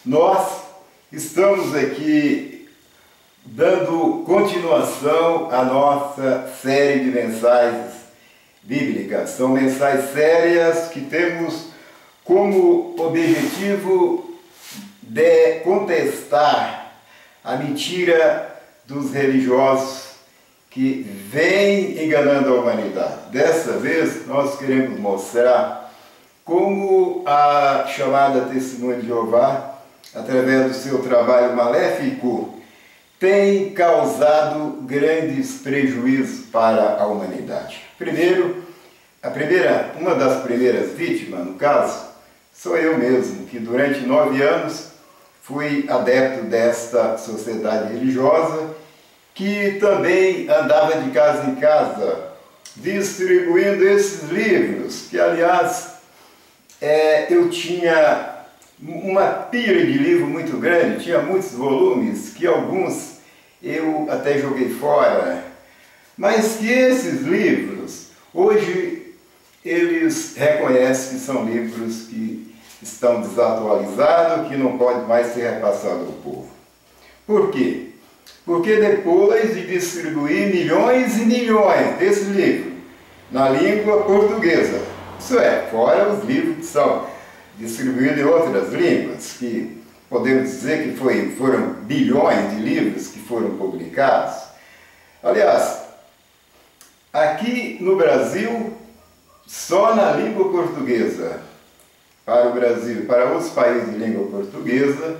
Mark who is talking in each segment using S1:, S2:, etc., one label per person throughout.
S1: Nós estamos aqui dando continuação à nossa série de mensagens bíblicas. São mensagens sérias que temos como objetivo de contestar a mentira dos religiosos que vêm enganando a humanidade. Dessa vez, nós queremos mostrar como a chamada Testemunha de Jeová, através do seu trabalho maléfico, tem causado grandes prejuízos para a humanidade. Uma das primeiras vítimas, no caso, sou eu mesmo, que durante 9 anos fui adepto desta sociedade religiosa, que também andava de casa em casa, distribuindo esses livros, que aliás eu tinha uma pilha de livro muito grande, tinha muitos volumes, que alguns eu até joguei fora, mas que esses livros, hoje, eles reconhecem que são livros que estão desatualizados, que não podem mais ser repassados ao povo. Por quê? Porque depois de distribuir milhões e milhões desses livros na língua portuguesa, isso é, fora os livros que são distribuídos em outras línguas, que podemos dizer que foram bilhões de livros que foram publicados. Aliás, aqui no Brasil, só na língua portuguesa, para o Brasil e para outros países de língua portuguesa,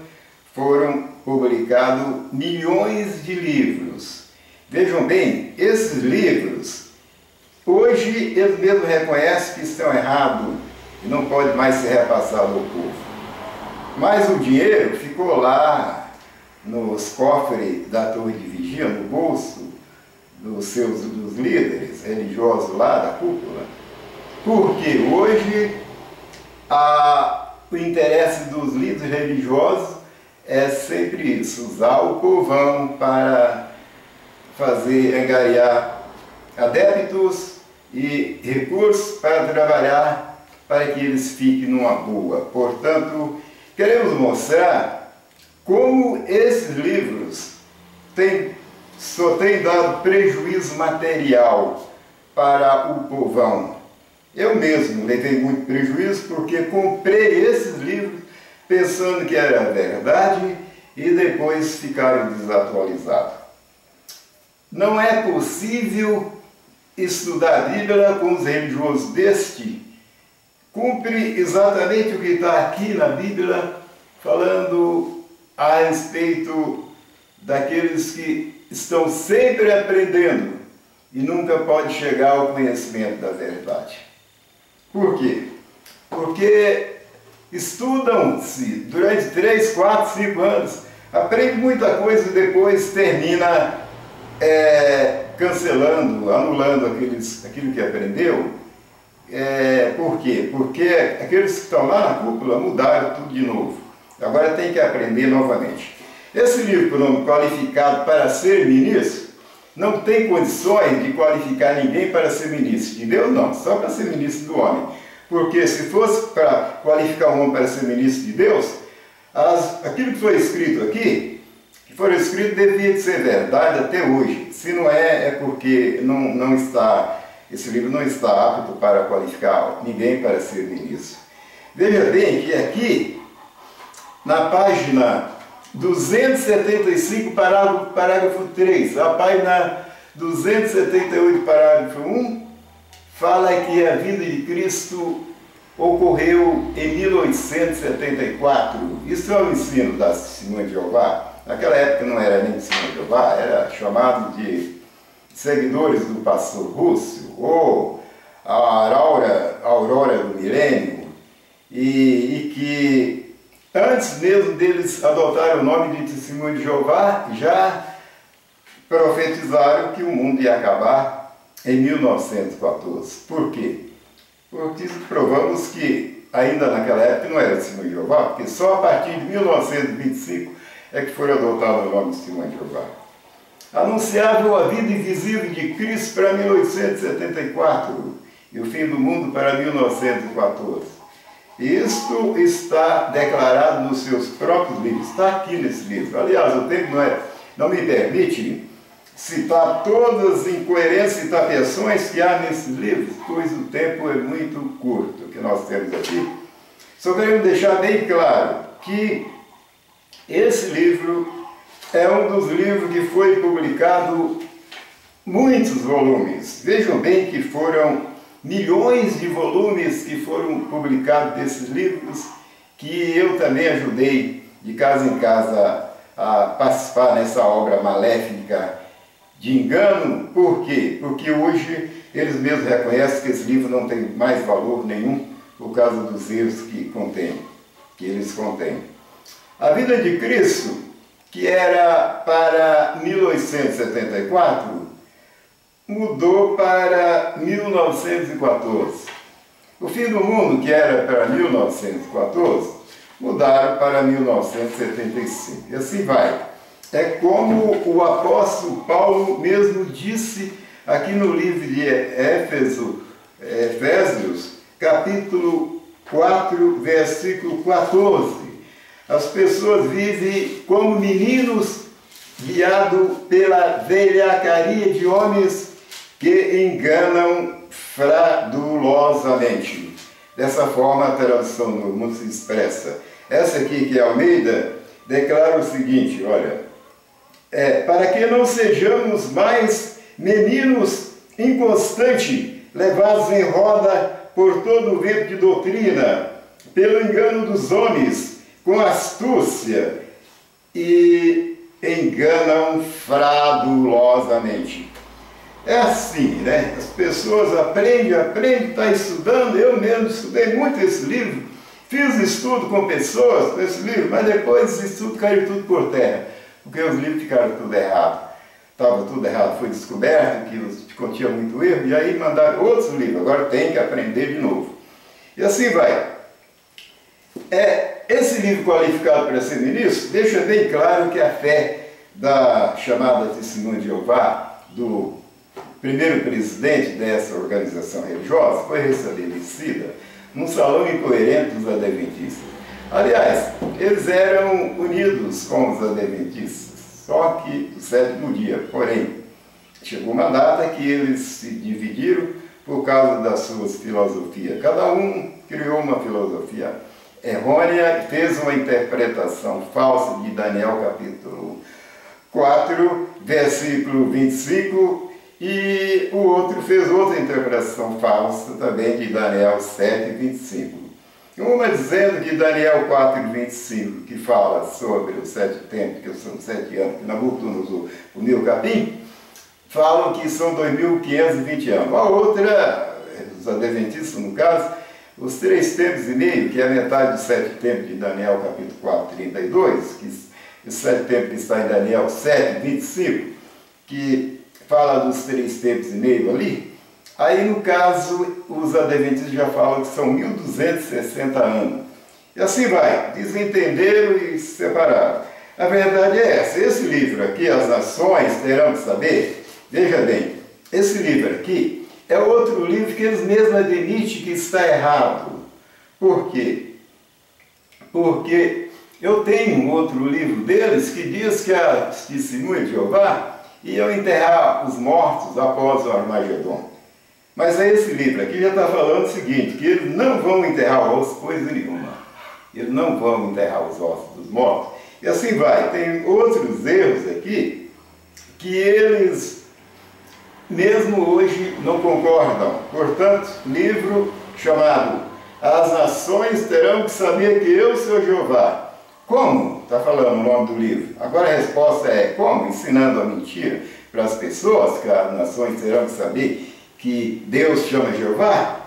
S1: foram publicados milhões de livros. Vejam bem, esses livros, hoje eles mesmos reconhecem que estão errados e não pode mais ser repassado ao povo. Mas o dinheiro ficou lá nos cofres da torre de vigia, no bolso dos líderes religiosos lá da cúpula, porque hoje o interesse dos líderes religiosos é sempre isso, usar o povão para angariar adeptos e recursos para trabalhar para que eles fiquem numa boa. Portanto, queremos mostrar como esses livros só têm dado prejuízo material para o povão. Eu mesmo levei muito prejuízo porque comprei esses livros pensando que era verdade e depois ficaram desatualizados. Não é possível estudar a Bíblia com os religiosos deste. Cumpre exatamente o que está aqui na Bíblia, falando a respeito daqueles que estão sempre aprendendo e nunca pode chegar ao conhecimento da verdade. Por quê? Porque estudam-se durante 3, 4, 5 anos, aprende muita coisa e depois termina cancelando, anulando aquilo que aprendeu. Por quê? Porque aqueles que estão lá na cúpula mudaram tudo de novo. Agora tem que aprender novamente. Esse livro, com o nome Qualificado para Ser Ministro, não tem condições de qualificar ninguém para ser ministro de Deus, não, só para ser ministro do homem. Porque se fosse para qualificar um homem para ser ministro de Deus, aquilo que foi escrito aqui, que foi escrito devia de ser verdade até hoje. Se não é porque esse livro não está apto para qualificar ninguém para ser ministro. Veja bem que aqui, na página 275, parágrafo 3, a página 278, parágrafo 1, fala que a vinda de Cristo ocorreu em 1874. Isso é o ensino da Testemunha de Jeová. Naquela época não era nem Testemunha de Jeová, era chamado de seguidores do pastor Rússio, ou a aurora do milênio, e que antes mesmo deles adotarem o nome de Testemunha de Jeová, já profetizaram que o mundo ia acabar em 1914. Por quê? Porque provamos que ainda naquela época não era Testemunha de Jeová, porque só a partir de 1925 é que foi adotado o nome de Testemunha de Jeová. Anunciavam a vida invisível de Cristo para 1874 e o fim do mundo para 1914. Isto está declarado nos seus próprios livros, está aqui nesse livro. Aliás, o tempo não me permite citar todas as incoerências e tapeações que há nesses livros, pois o tempo é muito curto que nós temos aqui. Só queremos deixar bem claro que esse livro é um dos livros que foi publicado muitos volumes. Vejam bem que foram milhões de volumes que foram publicados desses livros, que eu também ajudei de casa em casa a participar nessa obra maléfica de engano. Por quê? Porque hoje eles mesmos reconhecem que esse livro não tem mais valor nenhum por causa dos erros que eles contêm. A vida de Cristo, que era para 1874, mudou para 1914. O fim do mundo, que era para 1914, mudaram para 1975. E assim vai. É como o apóstolo Paulo mesmo disse aqui no livro de Efésios, capítulo 4, versículo 14. As pessoas vivem como meninos guiados pela velhacaria de homens que enganam fraudulosamente. Dessa forma, a tradução no mundo se expressa. Essa aqui, que é Almeida, declara o seguinte, olha, para que não sejamos mais meninos inconstantes, levados em roda por todo o vento de doutrina, pelo engano dos homens, com astúcia, e enganam fraudulosamente. É assim, né? As pessoas aprendem, estão estudando. Eu mesmo estudei muito esse livro, fiz estudo com pessoas com esse livro, mas depois esse estudo caiu tudo por terra, porque os livros ficaram tudo errado. Estava tudo errado, foi descoberto que continha muito erro, e aí mandaram outros livros, agora tem que aprender de novo. E assim vai. Esse livro qualificado para ser ministro deixa bem claro que a fé da chamada Testemunha de Jeová, do primeiro presidente dessa organização religiosa, foi restabelecida num salão incoerente dos adventistas. Aliás, eles eram unidos com os adventistas, só que no sétimo dia. Porém, chegou uma data que eles se dividiram por causa das suas filosofias. Cada um criou uma filosofia errônea e fez uma interpretação falsa de Daniel capítulo 4, versículo 25, e o outro fez outra interpretação falsa também de Daniel 7, 25. Uma dizendo que Daniel 4, 25, que fala sobre os 7 tempos, que são 7 anos, que Nabucodonosor uniu o capim, falam que são 2.520 anos. A outra, os adventistas no caso, os 3 tempos e meio, que é a metade dos 7 tempos de Daniel capítulo 4, 32, que os 7 tempos que está em Daniel 7, 25, que fala dos 3 tempos e meio ali. Aí, no caso, os adventistas já falam que são 1.260 anos. E assim vai, desentenderam e separaram. A verdade é essa. Esse livro aqui, As Nações Terão que Saber, veja bem, esse livro aqui é outro livro que eles mesmos admitem que está errado. Por quê? Porque eu tenho um outro livro deles que diz que a Testemunha de Jeová iam enterrar os mortos após o Armagedon. Mas esse livro aqui já está falando o seguinte, que eles não vão enterrar ossos, coisa nenhuma. Eles não vão enterrar os ossos dos mortos. E assim vai. Tem outros erros aqui que eles, mesmo hoje, não concordam. Portanto, livro chamado As Nações Terão que Saber que Eu sou Jeová. Como? Está falando o nome do livro. Agora a resposta é como? Ensinando a mentira para as pessoas, que as nações terão que saber que Deus chama Jeová?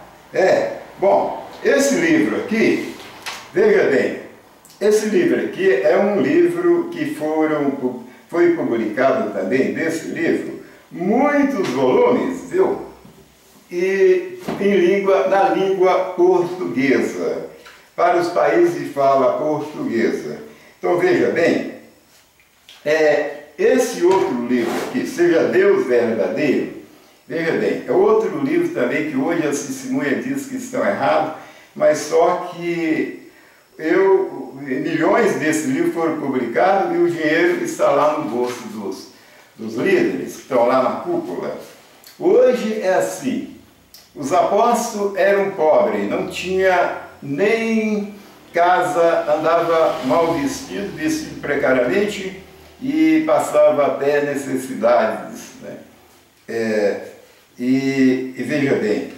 S1: Bom, esse livro aqui, veja bem, esse livro aqui é um livro que foi publicado também, desse livro, muitos volumes, viu? E na língua portuguesa, para os países de fala portuguesa. Então veja bem, esse outro livro aqui, Seja Deus Verdadeiro, veja bem, é outro livro também que hoje a testemunha diz que estão errados, mas só que milhões desses livros foram publicados e o dinheiro está lá no bolso dos líderes, que estão lá na cúpula. Hoje é assim, os apóstolos eram pobres, não tinha nem casa, andava mal vestido, vestido precariamente e passava até necessidades, né? E veja bem,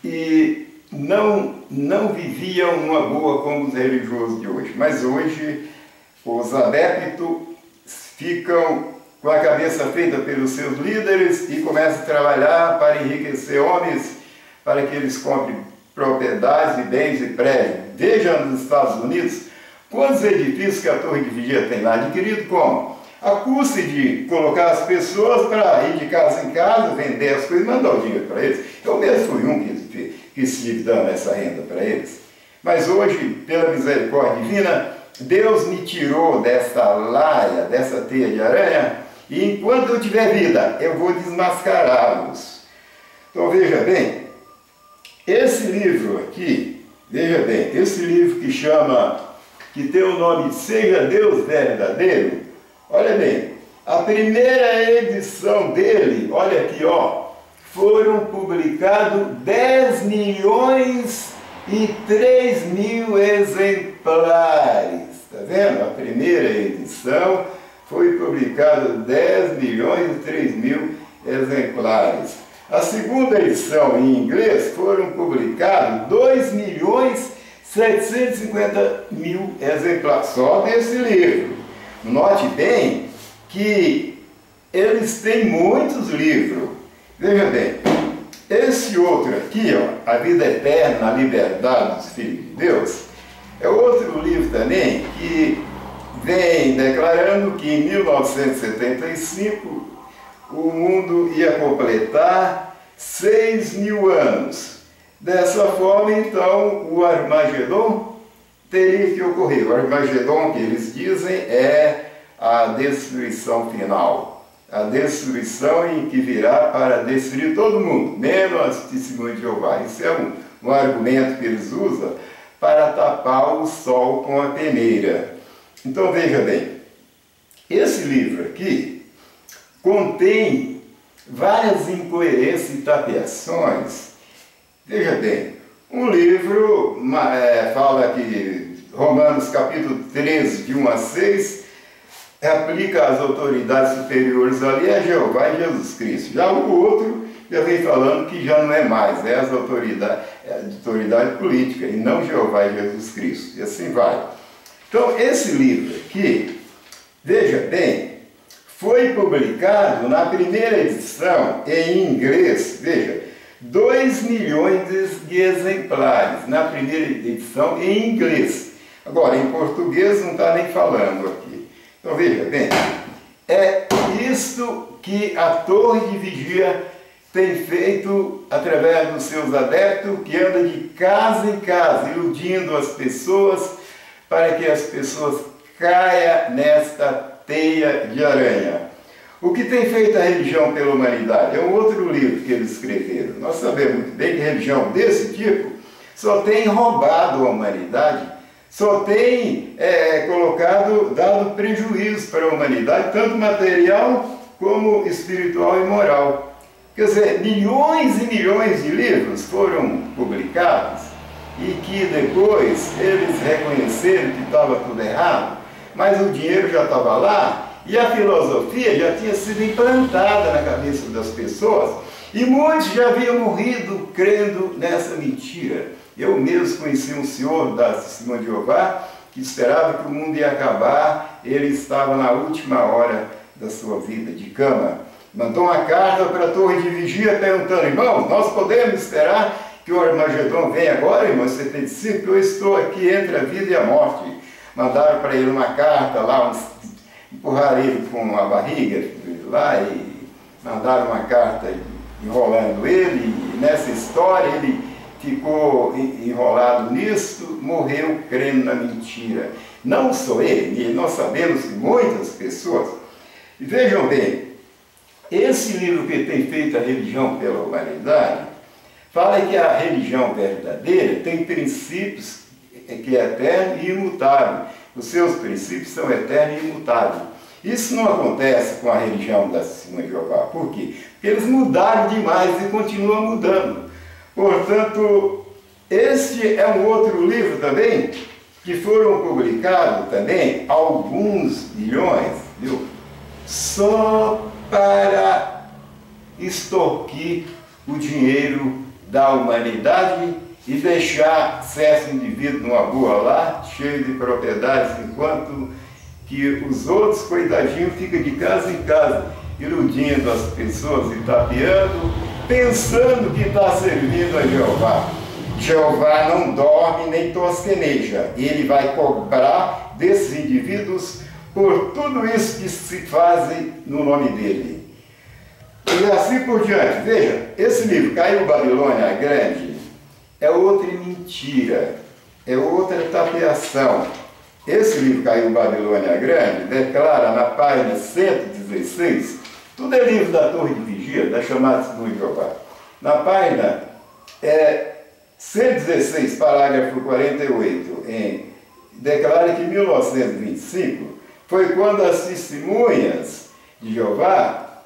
S1: e não viviam uma boa como os religiosos de hoje, mas hoje os adeptos ficam com a cabeça feita pelos seus líderes e começam a trabalhar para enriquecer homens, para que eles comprem propriedades e bens e prédios. Veja nos Estados Unidos quantos edifícios que a Torre de Vigia tem lá, adquirido como? A custa de colocar as pessoas para ir de casa em casa, vender as coisas e mandar o dinheiro para eles. Eu mesmo fui um que estive dando essa renda para eles. Mas hoje, pela misericórdia divina, Deus me tirou dessa laia, dessa teia de aranha, e enquanto eu tiver vida, eu vou desmascará-los. Então veja bem, esse livro aqui, veja bem, esse livro que tem o nome Seja Deus Verdadeiro, olha bem, a primeira edição dele, olha aqui, ó, foram publicados 10 milhões e 3 mil exemplares. Está vendo? A primeira edição foi publicado 10 milhões e 3 mil exemplares. A segunda edição em inglês foram publicados 2 milhões 750 mil exemplares só desse livro. Note bem que eles têm muitos livros. Veja bem, esse outro aqui, ó, A Vida Eterna, a Liberdade dos Filhos de Deus, é outro livro também que vem declarando que em 1975 o mundo ia completar 6.000 anos. Dessa forma, então, o Armagedon teria que ocorrer. O Armagedon, que eles dizem, é a destruição final. A destruição em que virá para destruir todo mundo, menos as testemunhas de Jeová. Isso é um argumento que eles usam para tapar o sol com a peneira. Então veja bem, esse livro aqui contém várias incoerências e tapeações. Veja bem, um livro fala que Romanos capítulo 13, de 1 a 6, aplica às autoridades superiores ali a Jeová e Jesus Cristo. Já o outro já vem falando que já não é mais, é as autoridades, a autoridade política e não Jeová e Jesus Cristo. E assim vai. Então esse livro aqui, veja bem, foi publicado na primeira edição em inglês, veja, 2 milhões de exemplares na primeira edição em inglês. Agora, em português não está nem falando aqui. Então veja bem, é isto que a Torre de Vigia tem feito através dos seus adeptos, que anda de casa em casa, iludindo as pessoas para que as pessoas caiam nesta teia de aranha. O que tem feito a religião pela humanidade? É um outro livro que eles escreveram. Nós sabemos muito bem que religião desse tipo só tem roubado a humanidade, só tem dado prejuízo para a humanidade, tanto material como espiritual e moral. Quer dizer, milhões e milhões de livros foram publicados e que depois eles reconheceram que estava tudo errado, mas o dinheiro já estava lá e a filosofia já tinha sido implantada na cabeça das pessoas e muitos já haviam morrido crendo nessa mentira. Eu mesmo conheci um senhor da Testemunha de Jeová que esperava que o mundo ia acabar, ele estava na última hora da sua vida, de cama. Mandou uma carta para a Torre de Vigia perguntando: irmãos, nós podemos esperar que o Armagedon venha agora, irmão, 75, eu estou aqui entre a vida e a morte. Mandaram para ele uma carta lá, empurraram ele com a barriga lá e mandaram uma carta enrolando ele, e nessa história ele ficou enrolado nisso, morreu crendo na mentira. Não só ele, nós sabemos que muitas pessoas. E vejam bem, esse livro que tem feito a religião pela humanidade fala que a religião verdadeira tem princípios que é eterno e imutável. Os seus princípios são eternos e imutáveis. Isso não acontece com a religião da Testemunha de Jeová. Por quê? Porque eles mudaram demais e continuam mudando. Portanto, este é um outro livro também, que foram publicados também alguns milhões, viu? Só para extorquir o dinheiro da humanidade e deixar certo indivíduo numa boa lá, cheio de propriedades, enquanto que os outros, coitadinhos, ficam de casa em casa, iludindo as pessoas e tapeando, pensando que está servindo a Jeová. Jeová não dorme nem tosqueneja. Ele vai cobrar desses indivíduos por tudo isso que se fazem no nome dele. E assim por diante. Veja, esse livro, Caiu Babilônia Grande, é outra mentira, é outra tapeação. Esse livro, Caiu Babilônia Grande, declara na página 116, tudo é livro da Torre de Vigia, da chamada Testemunha de Jeová. Na página 116, parágrafo 48, declara que em 1925 foi quando as testemunhas de Jeová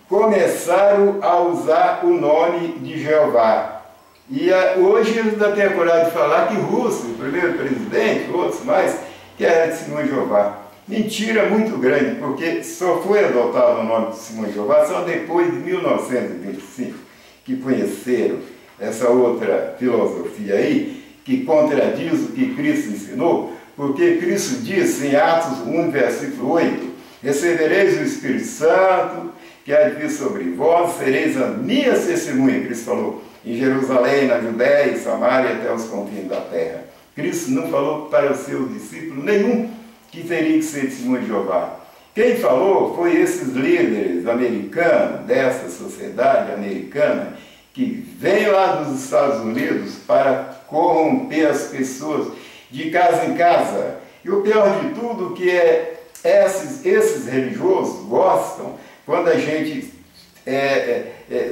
S1: começaram a usar o nome de Jeová. E hoje eles ainda têm a coragem de falar que Russo, o primeiro presidente, outros mais, que era testemunha de Jeová. Mentira muito grande, porque só foi adotado o nome de testemunha de Jeová só depois de 1925, que conheceram essa outra filosofia aí, que contradiz o que Cristo ensinou, porque Cristo disse em Atos 1, versículo 8, recebereis o Espírito Santo, que há de vir sobre vós, sereis a minha testemunha, Cristo falou, em Jerusalém, na Judéia e Samaria, até os confins da terra. Cristo não falou para os seus discípulos nenhum que teria que ser testemunha de Jeová. Quem falou foi esses líderes americanos, dessa sociedade americana, que vêm lá dos Estados Unidos para corromper as pessoas de casa em casa. E o pior de tudo que esses religiosos gostam quando a gente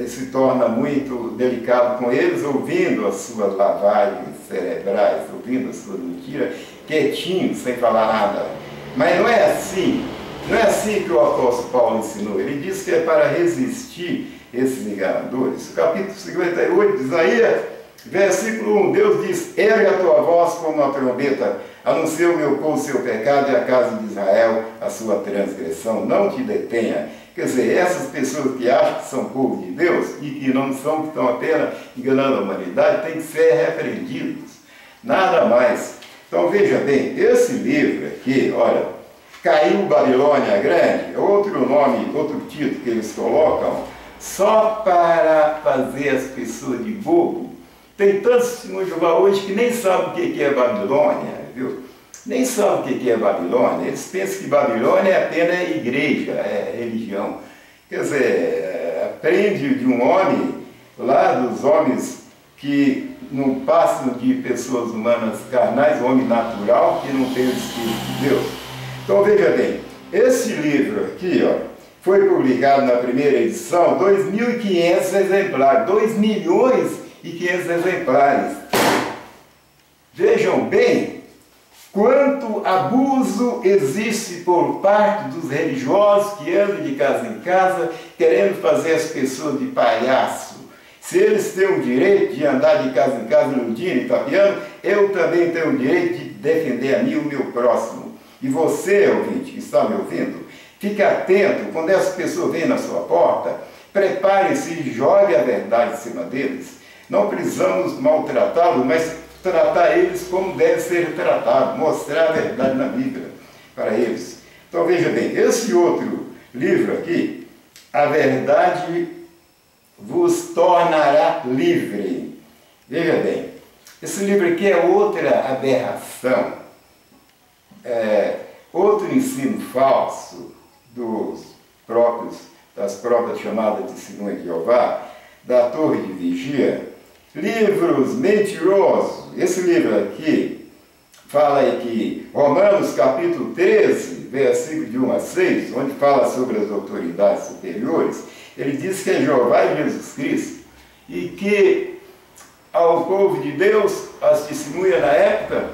S1: se torna muito delicado com eles, ouvindo as suas lavagens cerebrais, ouvindo as suas mentiras, quietinho, sem falar nada. Mas não é assim. Não é assim que o apóstolo Paulo ensinou. Ele diz que é para resistir esses enganadores. O capítulo 58 de Isaías, versículo 1, Deus diz, erga a tua voz como uma trombeta, anuncia o meu povo o seu pecado e a casa de Israel a sua transgressão, não te detenha. Quer dizer, essas pessoas que acham que são povo de Deus e que não são, que estão apenas enganando a humanidade, têm que ser repreendidos. Nada mais. Então veja bem, esse livro aqui, olha, Caiu Babilônia Grande, outro nome, outro título que eles colocam, só para fazer as pessoas de bobo. Tem tantos testemunhos de Jeová hoje que nem sabem o que é Babilônia, viu? Nem sabem o que é Babilônia. Eles pensam que Babilônia é apenas igreja, é religião. Quer dizer, aprende de um homem, lá dos homens que não passam de pessoas humanas carnais, homem natural, que não tem o Espírito de Deus. Então veja bem, esse livro aqui, ó, foi publicado na primeira edição, 2.500 exemplares, 2.500.000 exemplares. Vejam bem quanto abuso existe por parte dos religiosos que andam de casa em casa querendo fazer as pessoas de palhaço. Se eles têm o direito de andar de casa em casa iludindo e tapeando, eu também tenho o direito de defender a mim e o meu próximo. E você, ouvinte, que está me ouvindo, fique atento, quando essas pessoas vêm na sua porta, prepare-se e jogue a verdade em cima deles. Não precisamos maltratá-los, mas tratar eles como deve ser tratado, mostrar a verdade na Bíblia para eles. Então veja bem, esse outro livro aqui, A Verdade vos tornará livre. Veja bem, esse livro aqui é outra aberração, outro ensino falso das próprias chamadas de Testemunha de Jeová, da Torre de Vigia, livros mentirosos. Esse livro aqui fala aí que Romanos capítulo 13, versículo de 1 a 6, onde fala sobre as autoridades superiores, ele diz que é Jeová e Jesus Cristo. e que ao povo de Deus, as testemunhas na época,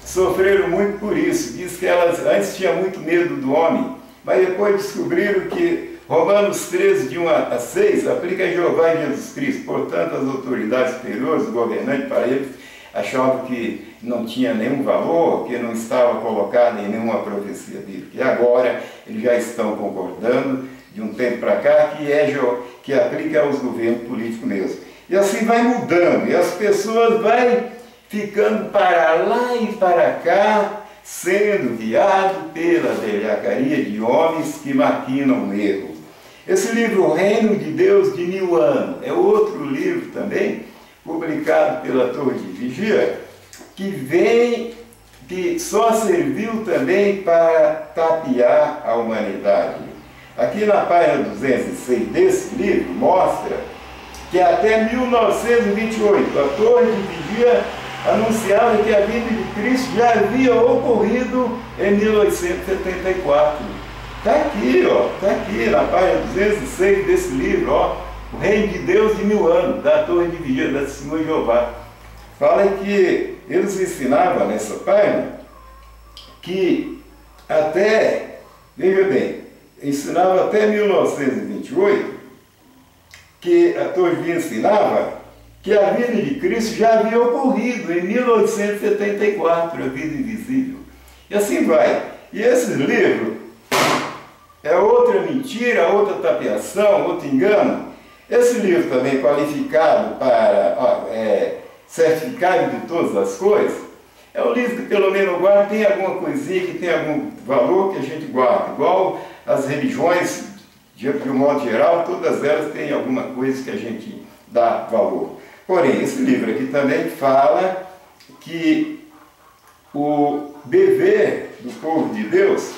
S1: sofreram muito por isso. Diz que elas antes tinham muito medo do homem, mas depois descobriram que Romanos 13, de 1 a 6, aplica a Jeová e Jesus Cristo. Portanto, as autoridades superiores, os governantes, para eles, achavam que não tinha nenhum valor, que não estava colocado em nenhuma profecia bíblica. E agora eles já estão concordando, de um tempo para cá, que aplica aos governos políticos mesmo. E assim vai mudando, e as pessoas vão ficando para lá e para cá, sendo guiado pela velhacaria de homens que maquinam o erro. Esse livro, O Reino de Deus de 1000 anos, é outro livro também, publicado pela Torre de Vigia, que só serviu também para tapear a humanidade. Aqui na página 206 desse livro, mostra que até 1928, a Torre de Vigia anunciava que a vinda de Cristo já havia ocorrido em 1874. Está aqui, ó, está aqui na página 206 desse livro, ó, O Reino de Deus de 1000 anos, da Torre de Vigia, da Testemunha de Jeová. Fala que eles ensinavam nessa página que até, veja bem, ensinava até 1928, que a Torre de Vigia ensinava que a vinda de Cristo já havia ocorrido em 1874, a vida invisível. E assim vai. E esse livro é outra mentira, outra tapeação, outro engano. Esse livro também qualificado para certificado de todas as coisas, é um livro que pelo menos guarda, tem alguma coisinha que tem algum valor que a gente guarda, igual as religiões, de um modo geral, todas elas têm alguma coisa que a gente dá valor. Porém, esse livro aqui também fala que o dever do povo de Deus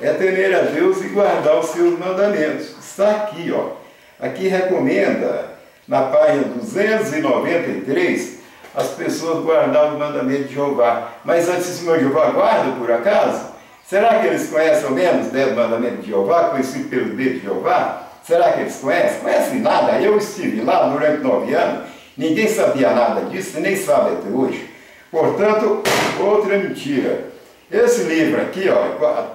S1: é temer a Deus e guardar os seus mandamentos. Está aqui, ó. Aqui recomenda, na página 293, as pessoas guardar os mandamentos de Jeová. Mas antes de Senhor Jeová guarda, por acaso? Será que eles conhecem ao menos 10 mandamentos de Jeová, conhecidos pelo dedo de Jeová? Será que eles conhecem? Conhecem nada. Eu estive lá durante 9 anos, ninguém sabia nada disso, nem sabe até hoje. Portanto, outra mentira. Esse livro aqui, ó,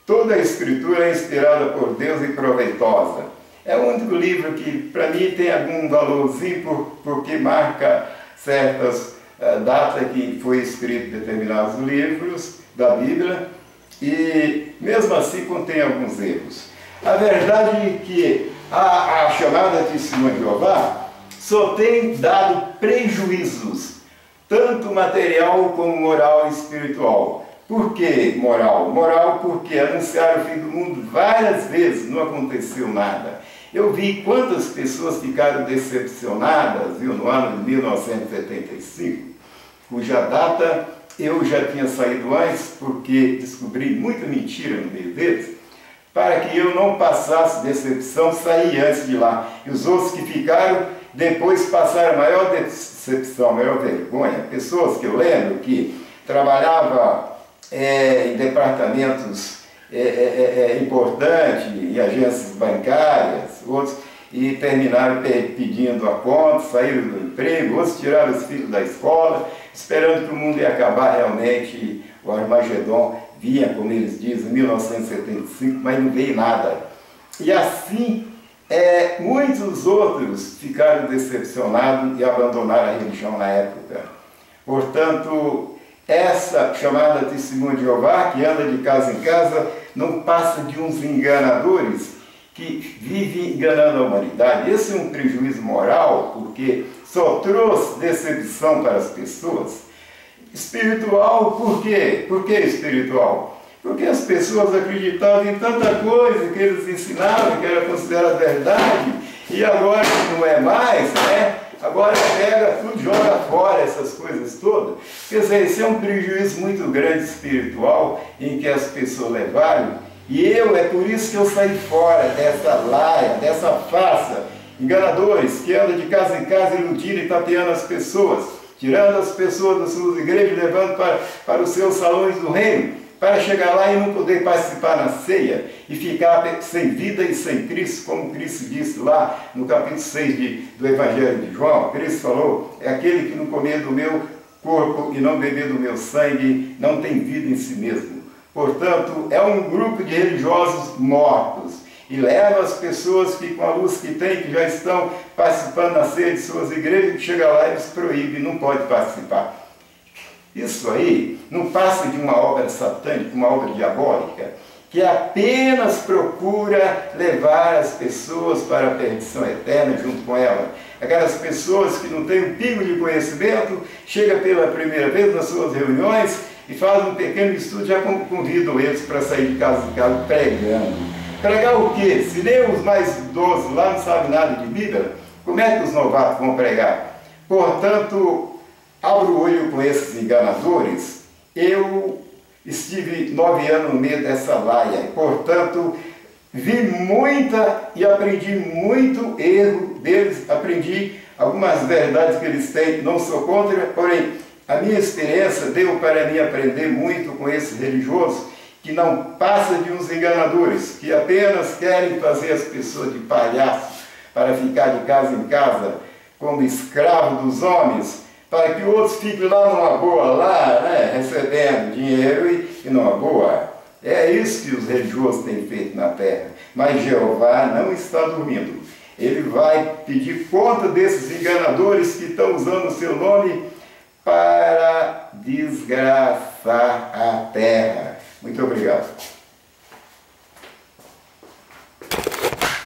S1: toda a escritura é inspirada por Deus e proveitosa. É o único livro que, para mim, tem algum valorzinho, porque marca certas datas que foi escrito determinados livros da Bíblia, e mesmo assim contém alguns erros. A verdade é que a chamada Testemunha de Jeová só tem dado prejuízos, tanto material como moral e espiritual. Por que moral? Moral porque anunciaram o fim do mundo várias vezes, não aconteceu nada. Eu vi quantas pessoas ficaram decepcionadas, viu, no ano de 1975, cuja data eu já tinha saído antes, porque descobri muita mentira no meio deles. Para que eu não passasse decepção, saí antes de lá. E os outros que ficaram, depois passaram a maior decepção, a maior vergonha. Pessoas que eu lembro que trabalhavam em departamentos importantes, em agências bancárias, outros, e terminaram pedindo a conta, saíram do emprego, outros tiraram os filhos da escola, esperando que o mundo ia acabar realmente, o Armagedon vinha, como eles dizem, em 1975, mas não veio nada. E assim, muitos outros ficaram decepcionados e abandonaram a religião na época. Portanto, essa chamada Testemunha de Jeová, que anda de casa em casa, não passa de uns enganadores que vivem enganando a humanidade. Esse é um prejuízo moral, porque só trouxe decepção para as pessoas. Espiritual, por quê? Por que espiritual? Porque as pessoas acreditavam em tanta coisa que eles ensinavam, que era considerada verdade, e agora não é mais, né? Agora pega tudo, joga fora essas coisas todas. Quer dizer, esse é um prejuízo muito grande espiritual em que as pessoas levaram. E é por isso que eu saí fora dessa laia, dessa farsa, enganadores que andam de casa em casa iludindo e tapeando as pessoas, tirando as pessoas das suas igrejas, levando para os seus salões do reino, para chegar lá e não poder participar na ceia e ficar sem vida e sem Cristo, como Cristo disse lá no capítulo 6 do Evangelho de João. Cristo falou: é aquele que não comer do meu corpo e não beber do meu sangue, não tem vida em si mesmo. Portanto, é um grupo de religiosos mortos e leva as pessoas que, com a luz que tem, que já estão participando da ceia de suas igrejas, que chega lá e os proíbe, não pode participar. Isso aí não passa de uma obra satânica, uma obra diabólica, que apenas procura levar as pessoas para a perdição eterna junto com ela. Aquelas pessoas que não têm um pingo de conhecimento, chega pela primeira vez nas suas reuniões e faz um pequeno estudo, já convidam eles para sair de casa pregando. Pregar o quê? Se nem os mais idosos lá não sabem nada de Bíblia, como é que os novatos vão pregar? Portanto, abra o olho com esses enganadores. Eu estive 9 anos no meio dessa laia, portanto, vi muita e aprendi muito erro deles, aprendi algumas verdades que eles têm, não sou contra, porém, a minha experiência deu para mim aprender muito com esses religiosos, que não passa de uns enganadores, que apenas querem fazer as pessoas de palhaço, para ficar de casa em casa, como escravo dos homens, para que outros fiquem lá numa boa, lá, né, recebendo dinheiro e numa boa. É isso que os religiosos têm feito na terra. Mas Jeová não está dormindo. Ele vai pedir conta desses enganadores que estão usando o seu nome para desgraçar a terra. Muito obrigado.